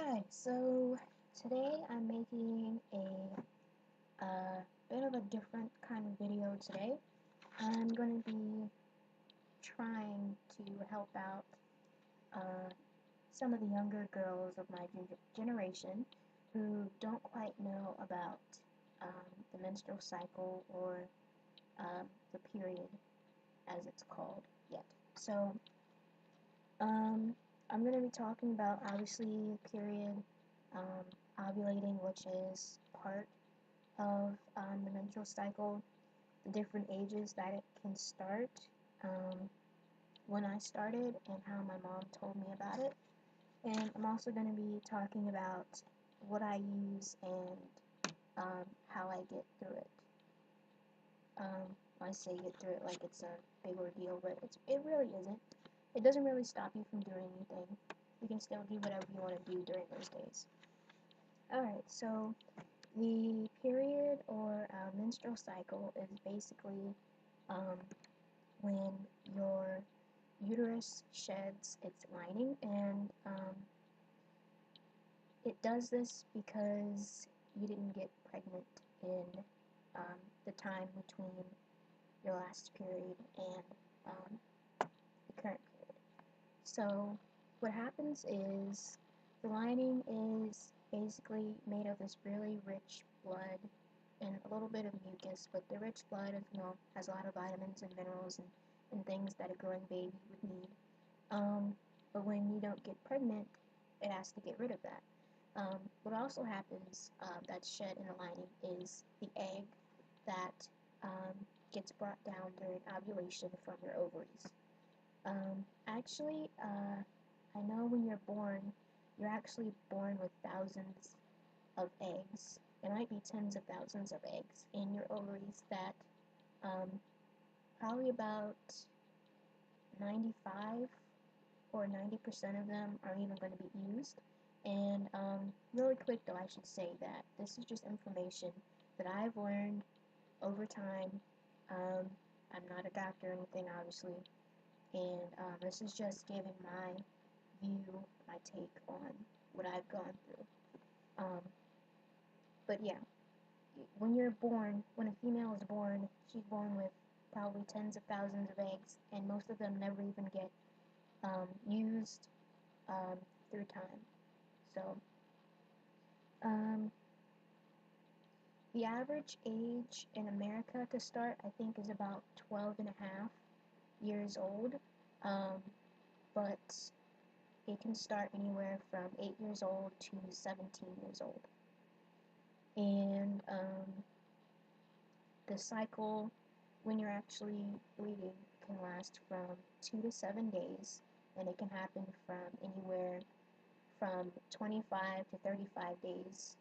Hi, so today I'm making bit of a different kind of video today. I'm going to be trying to help out uh, some of the younger girls of my generation who don't quite know about the menstrual cycle or the period, as it's called, yet. So, um, I'm going to be talking about obviously period, um, ovulating, which is part of the menstrual cycle, the different ages that it can start, um, when I started, and how my mom told me about it. And I'm also going to be talking about what I use and how I get through it. I say get through it like it's a big ordeal, but it really isn't. It doesn't really stop you from doing anything. You can still do whatever you want to do during those days. Alright, so the period or menstrual cycle is basically um, when your uterus sheds its lining, and it does this because you didn't get pregnant in the time between your last period and the current period. So what happens is the lining is basically made of this really rich blood and a little bit of mucus, but the rich blood is, has a lot of vitamins and minerals and things that a growing baby would need. But when you don't get pregnant, it has to get rid of that. What also happens that's shed in the lining is the egg that gets brought down during ovulation from your ovaries. Actually, I know when you're actually born with thousands of eggs. It might be tens of thousands of eggs in your ovaries that um, probably about 95 or 90% of them aren't even going to be used. And really quick though, I should say that this is just information that I've learned over time. Um, I'm not a doctor or anything, obviously, and this is just giving my view, my take on what I've gone through. Um, but yeah, when a female is born, she's born with probably tens of thousands of eggs, and most of them never even get used through time. So, um, the average age in America to start, I think, is about 12 and a half years old, um, but it can start anywhere from 8 years old to 17 years old. And the cycle, when you're actually bleeding, can last from 2 to 7 days, and it can happen from anywhere from 25 to 35 days,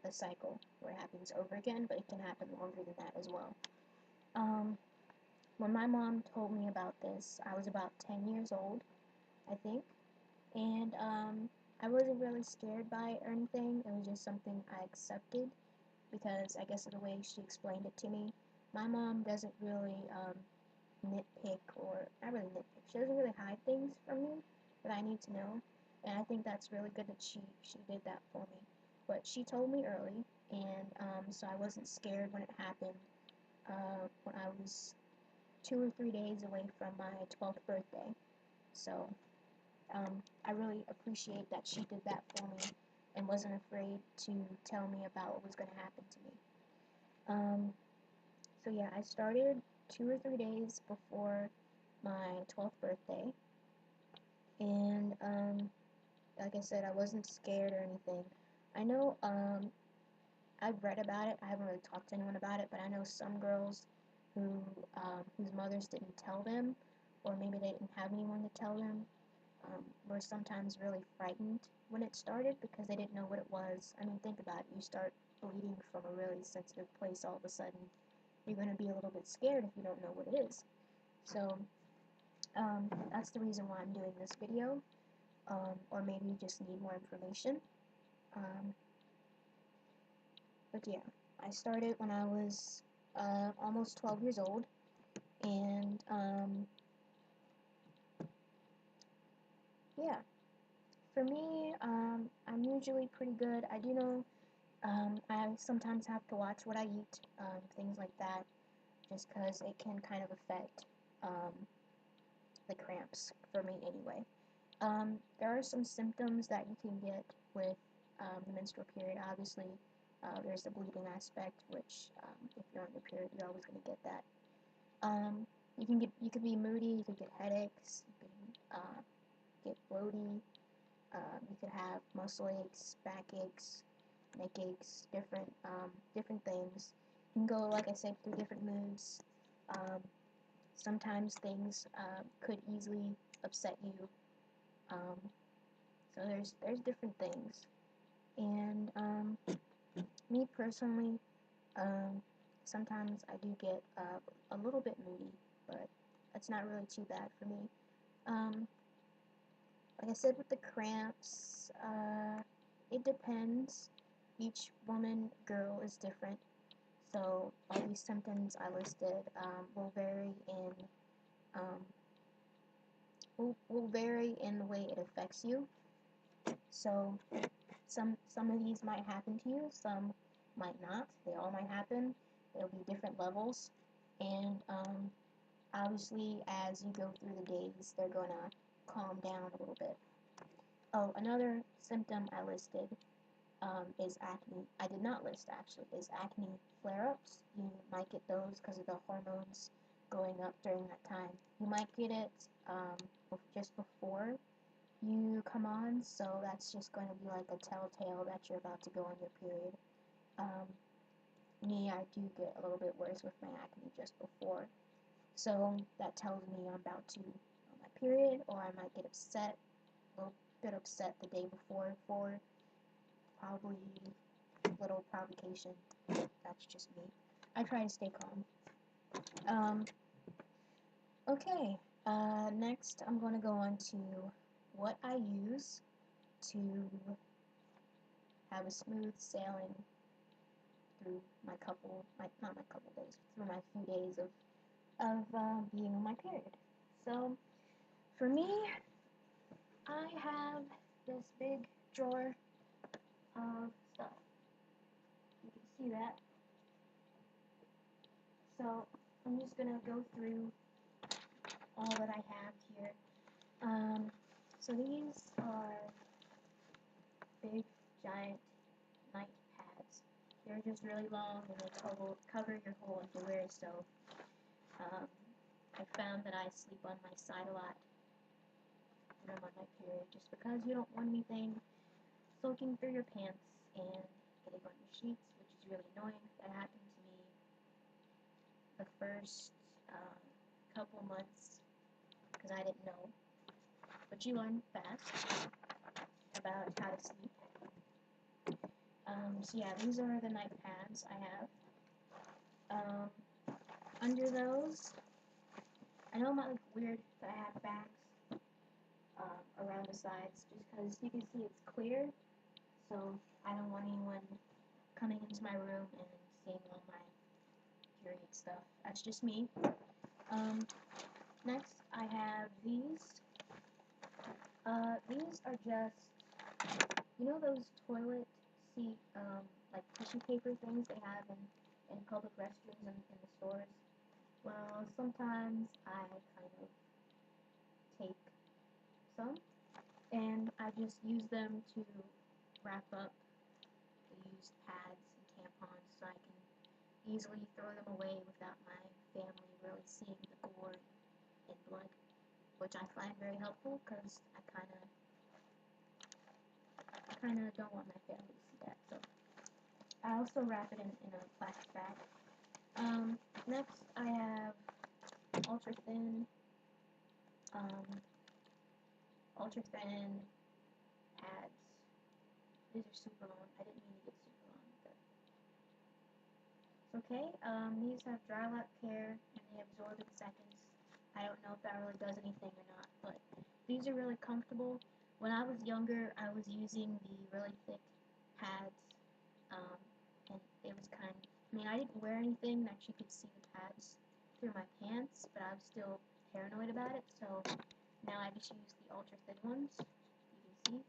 a cycle where it happens over again, but it can happen longer than that as well. Um, when my mom told me about this, I was about 10 years old, I think, and I wasn't really scared by it or anything. It was just something I accepted because I guess of the way she explained it to me. My mom doesn't really nitpick, or not really nitpick. She doesn't really hide things from me that I need to know, and I think that's really good that she did that for me. But she told me early, and so I wasn't scared when it happened. When I was 2 or 3 days away from my 12th birthday, so I really appreciate that she did that for me and wasn't afraid to tell me about what was going to happen to me. So yeah, I started 2 or 3 days before my 12th birthday, and like I said, I wasn't scared or anything. I know I've read about it. I haven't really talked to anyone about it, but I know some girls who whose mothers didn't tell them, or maybe they didn't have anyone to tell them, were sometimes really frightened when it started because they didn't know what it was. I mean, think about it. You start bleeding from a really sensitive place all of a sudden. You're going to be a little bit scared if you don't know what it is. So that's the reason why I'm doing this video, or maybe you just need more information. Um, but yeah, I started when I was almost 12 years old, and yeah, For me, I'm usually pretty good. I do know I sometimes have to watch what I eat, things like that, just because it can kind of affect um, the cramps for me anyway. There are some symptoms that you can get with the menstrual period. Obviously, there's the bleeding aspect, which if you're on your period, you're always going to get that. You could be moody, you could get headaches, you can get bloaty, you could have muscle aches, back aches, neck aches, different things. You can go, like I said, through different moods. Um, Sometimes things could easily upset you. Um, so there's different things. And me personally, um, sometimes I do get a little bit moody, but that's not really too bad for me. Um, like I said, with the cramps, it depends. Each woman, girl is different. So all these symptoms I listed will vary in um, will vary in the way it affects you. So some of these might happen to you, some might not. They all might happen. There'll be different levels, and obviously as you go through the days, they're gonna calm down a little bit. Oh, another symptom I listed is acne. I did not list actually, is acne flare-ups. You might get those because of the hormones going up during that time. You might get it just before you come on, so that's just going to be like a telltale that you're about to go on your period. Um, Me, I do get a little bit worse with my acne just before, so that tells me I'm about to go on my period, or I might get upset, a little bit upset the day before for probably little provocation. That's just me. I try to stay calm. Um, okay, next I'm going to go on to what I use to have a smooth sailing through not my couple days, through my few days of being on my period. So, for me, I have this big drawer of stuff. You can see that. So, I'm just gonna go through all that I have here. So these are big, giant night pads. They're just really long and they cover your whole underwear, so um, I found that I sleep on my side a lot when I'm on my period, just because you don't want anything soaking through your pants and getting on your sheets, which is really annoying. That happened to me the first couple months because I didn't know. But you learn fast about how to sleep. So yeah, these are the night pads I have. Under those, I know it might look weird that I have bags around the sides, just because you can see it's clear, so I don't want anyone coming into my room and seeing all my period stuff. That's just me. Next, I have these. These are just, you know those toilet seat, like tissue paper things they have in public restrooms and in the stores? Well, sometimes I kind of take some, and I just use them to wrap up the used pads and tampons so I can easily throw them away without my family really seeing the gore and blood, which I find very helpful because I kind of don't want my family to see that. So I also wrap it in a plastic bag. Next I have ultra thin, um, ultra thin pads. These are super long. I didn't mean to get super long, but it's okay. These have dry lap care and they absorb in seconds. I don't know if that really does anything or not, but these are really comfortable. When I was younger, I was using the really thick pads, um, and it was I mean, I didn't wear anything that you could see the pads through my pants, but I was still paranoid about it, so now I just use the ultra thin ones. You can see.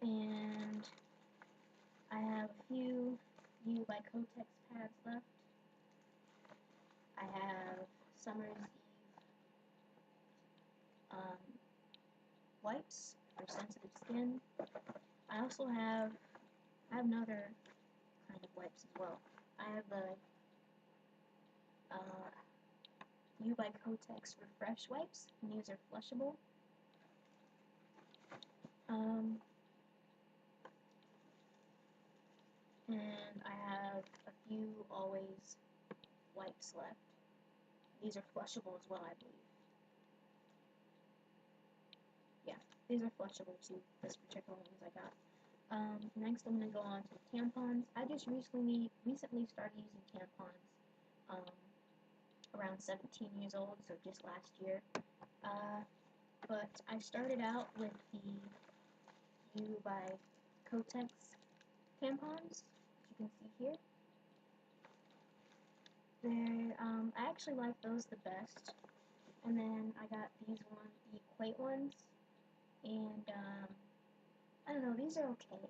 And I have a few U by Kotex pads left. I have Summer's Eve wipes for sensitive skin. I also have another kind of wipes as well. I have the U by Kotex Refresh wipes, and these are flushable. And I have a few Always wipes left. These are flushable as well, I believe. Yeah, these are flushable too, this particular ones I got. Next I'm going to go on to the tampons. I just recently started using tampons around 17 years old, so just last year. But I started out with the U by Kotex tampons, as you can see here. I actually like those the best. And then I got these ones, the Equate ones, and I don't know, these are okay.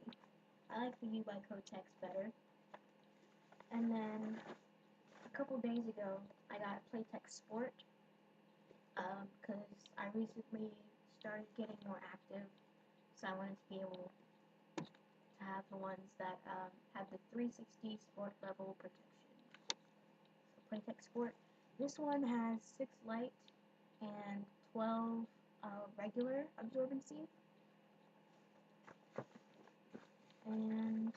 I like the U by Kotex better. And then a couple days ago, I got Playtex Sport, because I recently started getting more active, so I wanted to be able to have the ones that have the 360 sport level protection. So Playtex Sport. This one has 6 light and 12 regular absorbency. And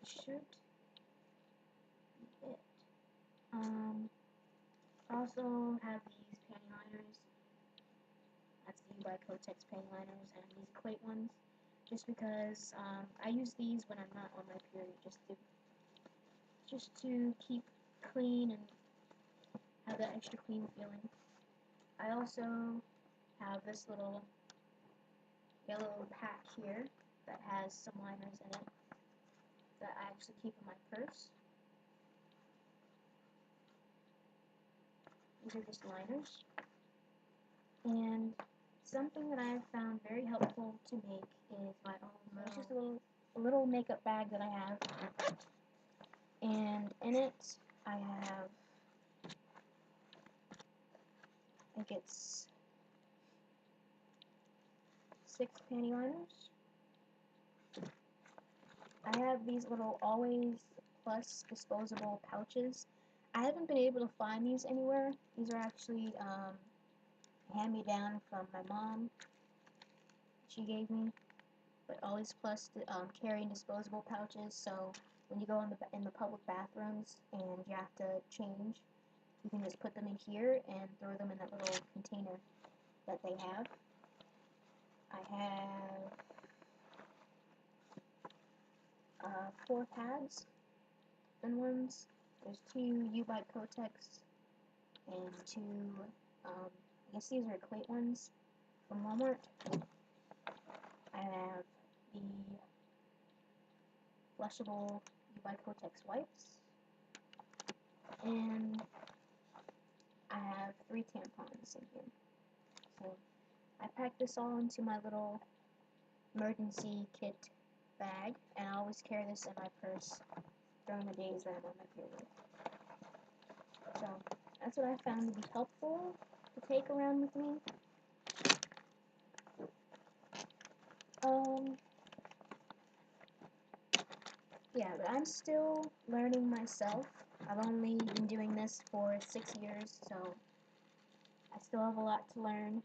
should be it. I also have these panty liners. That's the U by Kotex panty liners, and these Equate ones. Just because I use these when I'm not on my period, just to keep clean and have that extra clean feeling. I also have this little yellow pack here that has some liners in it that I actually keep in my purse. These are just liners. And something that I have found very helpful to make is my own, it's just a little makeup bag that I have. And in it, I have, I think it's 6 panty liners. I have these little Always Plus disposable pouches. I haven't been able to find these anywhere. These are actually hand-me-down from my mom. She gave me, but Always Plus carrying disposable pouches. So when you go in the public bathrooms and you have to change, you can just put them in here and throw them in that little container that they have. I have 4 pads, thin ones. There's 2 U by Kotex and 2, I guess these are Equate ones from Walmart. I have the flushable U by Kotex wipes, and I have 3 tampons in here. So I packed this all into my little emergency kit bag, and I always carry this in my purse during the days that I'm on my period. So that's what I found to be helpful to take around with me. Yeah, but I'm still learning myself. I've only been doing this for 6 years, so I still have a lot to learn.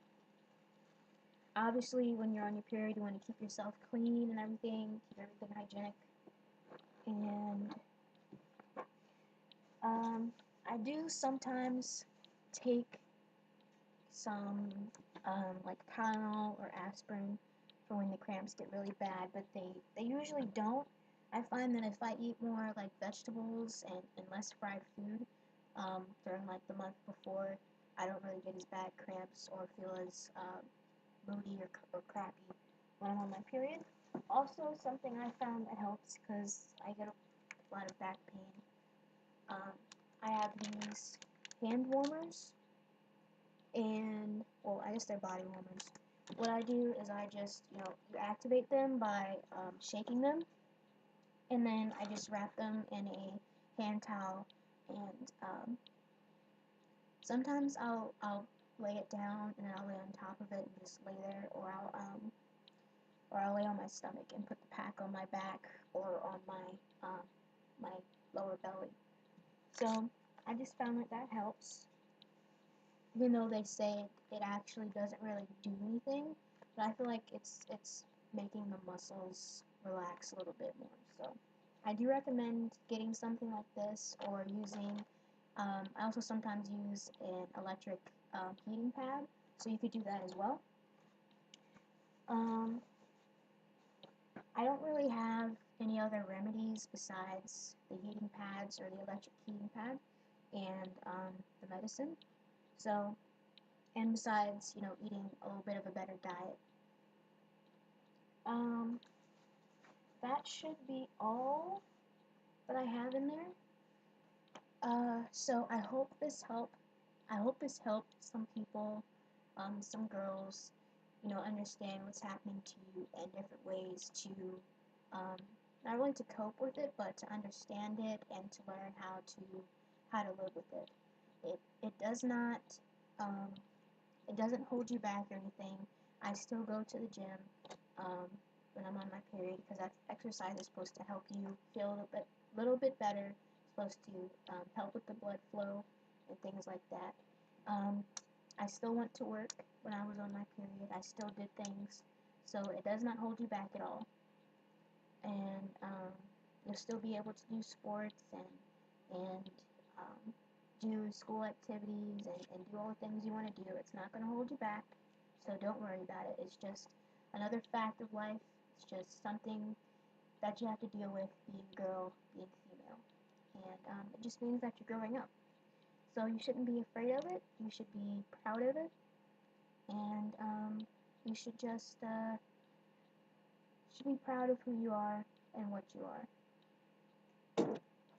Obviously, when you're on your period, you want to keep yourself clean and everything, keep everything hygienic. And I do sometimes take some like Tylenol or aspirin for when the cramps get really bad, but they usually don't. I find that if I eat more like vegetables and less fried food during like the month before, I don't really get as bad cramps or feel as moody or crappy when I'm on my period. Also, something I found that helps because I get a lot of back pain. I have these hand warmers, and, well, I guess they're body warmers. What I do is I just, you activate them by shaking them, and then I just wrap them in a hand towel, and sometimes I'll lay it down, and then I'll lay on top of it and just lay there, or I'll lay on my stomach and put the pack on my back or on my lower belly. So I just found that helps, even though they say it actually doesn't really do anything, but I feel like it's making the muscles relax a little bit more. So I do recommend getting something like this, or using. I also sometimes use an electric heating pad, so you could do that as well. Um, I don't really have any other remedies besides the heating pads or the electric heating pad and the medicine. So, and besides, eating a little bit of a better diet. Um, that should be all that I have in there. So I hope this helped some people, some girls, understand what's happening to you and different ways to, um, not only to cope with it, but to understand it and to learn how to live with it. It does not, um, it doesn't hold you back or anything. I still go to the gym, um, when I'm on my period, because exercise is supposed to help you feel a little bit better. It's supposed to help with the blood flow and things like that. Um, I still went to work when I was on my period. I still did things, so it does not hold you back at all. And you'll still be able to do sports and do school activities and do all the things you want to do. It's not going to hold you back, so don't worry about it. It's just another fact of life. It's just something that you have to deal with being a girl, being female. And it just means that you're growing up. So you shouldn't be afraid of it. You should be proud of it. And you should be proud of who you are and what you are.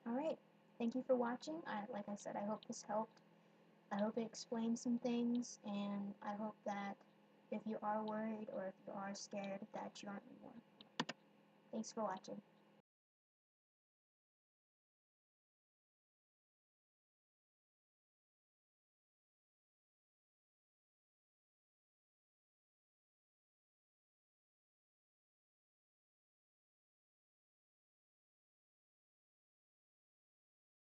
Alright, thank you for watching. Like I said, I hope this helped. I hope it explained some things, and I hope that if you are worried or if you are scared, that you aren't anymore. Thanks for watching.